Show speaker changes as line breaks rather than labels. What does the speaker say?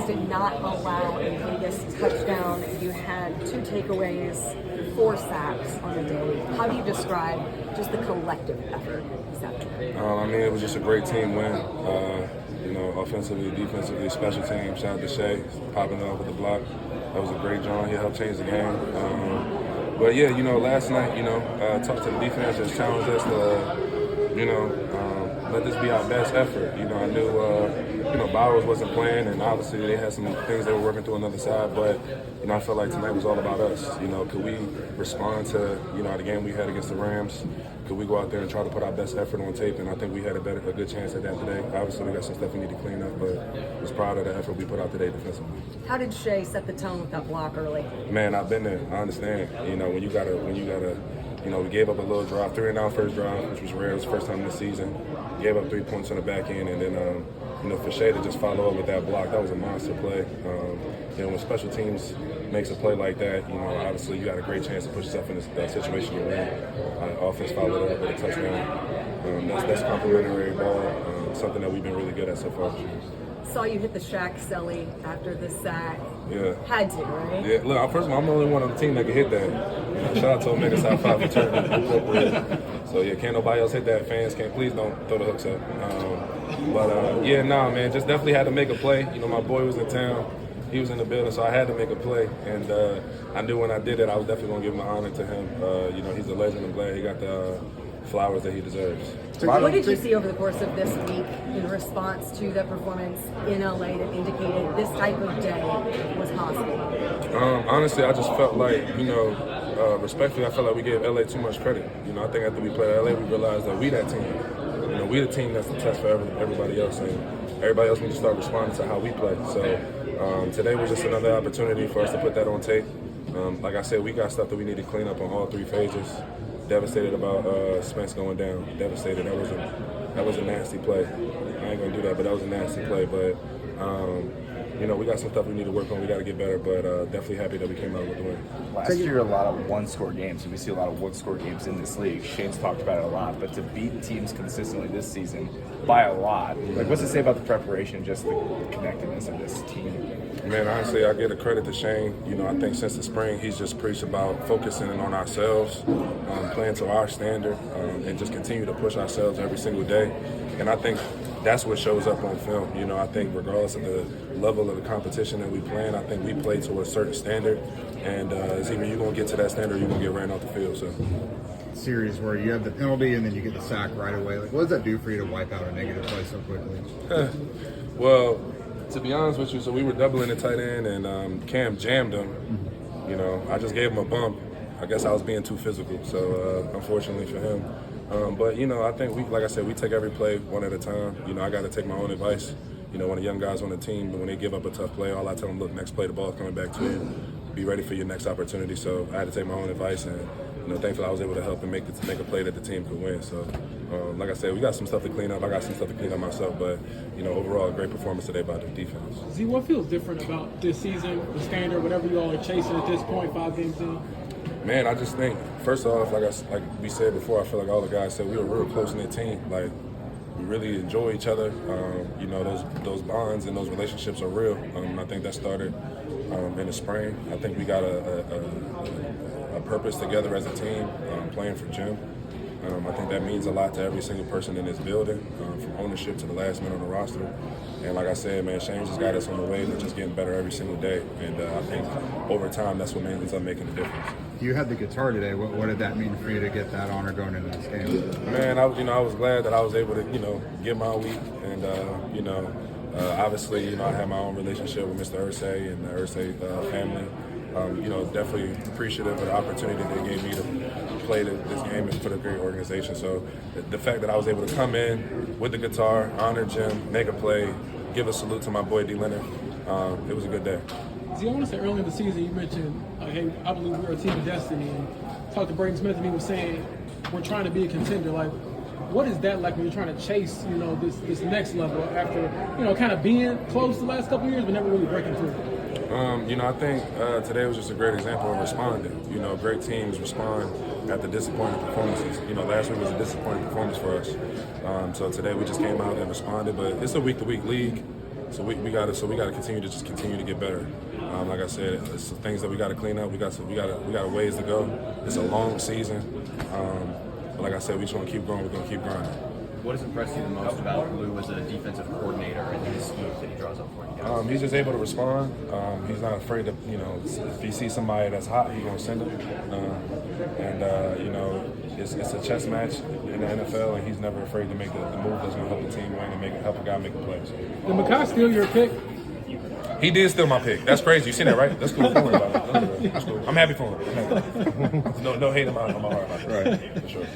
Colts did not allow a Vegas touchdown. You had 2 takeaways, 4 sacks on the day. How do you describe just the collective effort this afternoon?
I mean, it was just a great team win. Offensively, defensively, special teams. Shout out to Shea, popping up with the block. That was a great job. He helped change the game. But yeah, last night, talked to the defense, just challenged us to, let this be our best effort. I knew, Bowers wasn't playing, and obviously they had some things they were working through on the other side. But, I felt like tonight was all about us. Could we respond to, the game we had against the Rams? Could we go out there and try to put our best effort on tape? And I think we had a good chance at that today. Obviously, we got some stuff we need to clean up, but I was proud of the effort we put out today defensively.
How did Shea set the tone with that block early?
Man, I've been there. I understand. When you gotta, we gave up a little drive, 3-and-out first drive, which was rare. It was the first time this season. Gave up 3 points on the back end, and then, for Shea to just follow up with that block, that was a monster play. When special teams makes a play like that, obviously you got a great chance to put yourself in that situation to win. Offense followed up with a touchdown. That's complimentary ball, something that we've been really good at so far.
Saw you hit the Shaq Selly after the sack.
Yeah.
Had to, right?
Yeah, look, first of all, I'm the only one on the team that can hit that. Shout out to Omega South 5 for turning. So, yeah, can't nobody else hit that. Fans can't, please don't throw the hooks up. Man, just definitely had to make a play. My boy was in town. He was in the building, so I had to make a play. And I knew when I did it, I was definitely going to give my honor to him. He's a legend. I'm glad he got the flowers that he deserves.
What did you see over the course of this week in response to that performance in LA that indicated this type of day was possible?
Honestly, I just felt like, respectfully, I felt like we gave LA too much credit. I think after we played LA, we realized that we that team. We the team that's the test for everybody else, and everybody else needs to start responding to how we play. So today was just another opportunity for us to put that on tape. Like I said, we got stuff that we need to clean up on all 3 phases. Devastated about Spence going down. Devastated. That was a nasty play. I ain't gonna do that, but that was a nasty play. But we got some stuff we need to work on. We got to get better. But definitely happy that we came out with the win.
Last year, a lot of one-score games, and we see a lot of one-score games in this league. Shane's talked about it a lot, but to beat teams consistently this season by a lot, what's it say about the preparation, just the connectedness of this team?
Man, honestly, I give the credit to Shane. I think since the spring, he's just preached about focusing on ourselves, playing to our standard, and just continue to push ourselves every single day. And I think that's what shows up on film. I think regardless of the level of the competition that we play in, I think we play to a certain standard. And it's either you're going to get to that standard or you're going to get ran off the field. So.
Series where you have the penalty and then you get the sack right away. What does that do for you to wipe out a negative play so quickly?
Well, to be honest with you, so we were doubling the tight end and Cam jammed him. I just gave him a bump. I guess I was being too physical, so unfortunately for him. But I think like I said, we take every play one at a time. I got to take my own advice. When the young guys on the team, when they give up a tough play, all I tell them, look, next play, the ball's coming back to you. Be ready for your next opportunity. So I had to take my own advice, and thankfully I was able to help and make a play that the team could win. So, like I said, we got some stuff to clean up. I got some stuff to clean up myself, but overall, a great performance today by the defense.
Z, what feels different about this season, the standard, whatever you all are chasing at this point, 5 games in?
Man, I just think, first off, like we said before, I feel like all the guys said we were a real close-knit team. Like, we really enjoy each other. Those bonds and those relationships are real. I think that started in the spring. I think we got a purpose together as a team, playing for Jim. I think that means a lot to every single person in this building, from ownership to the last man on the roster. And like I said, man, Shane just got us on the way to just getting better every single day. And I think over time, that's what ends up making the difference.
You had the guitar today. What did that mean for you to get that honor going into this game?
Man, I was glad that I was able to, get my week. And, obviously, I had my own relationship with Mr. Irsay and the Irsay family. Definitely appreciative of the opportunity they gave me to play this game and put a great organization. So the fact that I was able to come in with the guitar, honor Jim, make a play, give a salute to my boy D. Leonard, it was a good day.
Z, I want to say early in the season you mentioned, hey, I believe we're a team of destiny, and talked to Braden Smith and he was saying we're trying to be a contender. Like, what is that like when you're trying to chase, this next level after, kind of being close the last couple of years but never really breaking through?
I think today was just a great example of responding. Great teams respond after disappointing performances. Last week was a disappointing performance for us. So today we just came out and responded. But it's a week-to-week league. So we got to continue to get better. Like I said, it's some things that we got to clean up. We got a ways to go. It's a long season, but like I said, we just want to keep going. We're going to keep grinding.
What has impressed you the most about Lou as a defensive coordinator and his schemes that he draws up for you guys?
He's just able to respond. He's not afraid to, if he sees somebody that's hot, he's going to send them. It's a chess match in the NFL, and he's never afraid to make the move that's going to help the team win and help a guy make a play.
Did Makai steal your pick?
He did steal my pick. That's crazy. You seen that, right? That's cool. Don't worry about it. That's cool. I'm happy for him. No hate in my heart about that.
Right.
For sure.